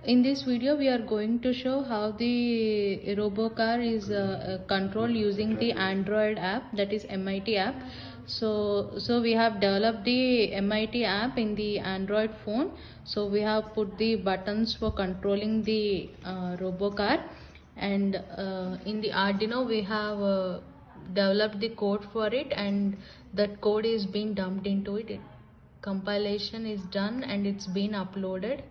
In this video we are going to show how the RoboCar is controlled using the Android app, that is MIT app. So we have developed the MIT app in the Android phone. So we have put the buttons for controlling the RoboCar, and in the Arduino we have developed the code for it, and that code is being dumped into it. Compilation is done and it's been uploaded.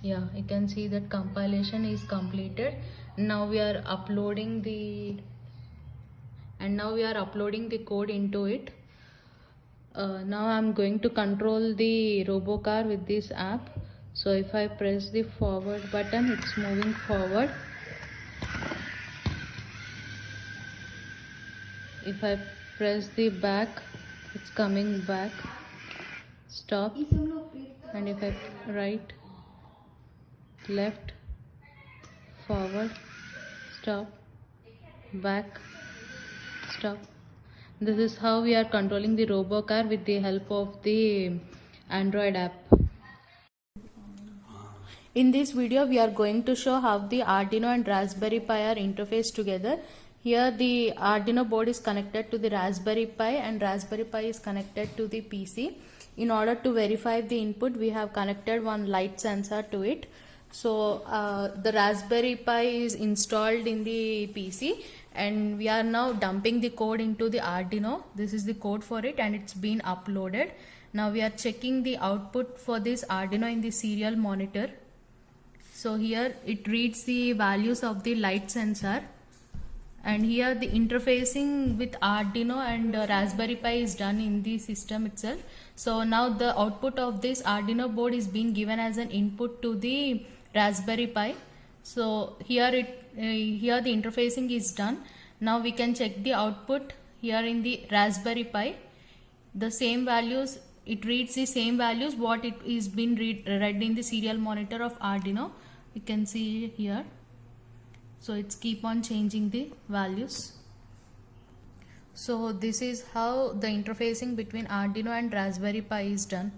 Yeah, you can see that compilation is completed. Now we are uploading the code into it. Now I'm going to control the RoboCar with this app. So if I press the forward button, it's moving forward. If I press the back, it's coming back. Stop. And if I right, left, forward, stop, back, stop. This is how we are controlling the RoboCar with the help of the Android app. In this video we are going to show how the Arduino and Raspberry Pi are interfaced together. Here the Arduino board is connected to the Raspberry Pi and Raspberry Pi is connected to the PC. In order to verify the input, we have connected one light sensor to it. So the Raspberry Pi is installed in the PC, and we are now dumping the code into the Arduino. This is the code for it and it's been uploaded. Now we are checking the output for this Arduino in the serial monitor. So here it reads the values of the light sensor, and here the interfacing with Arduino and Raspberry Pi is done in the system itself. So now the output of this Arduino board is being given as an input to the Raspberry Pi. So here the interfacing is done. Now we can check the output here in the Raspberry Pi. The same values, it reads the same values what it is been read in the serial monitor of Arduino. You can see here. So it's keep on changing the values. So this is how the interfacing between Arduino and Raspberry Pi is done.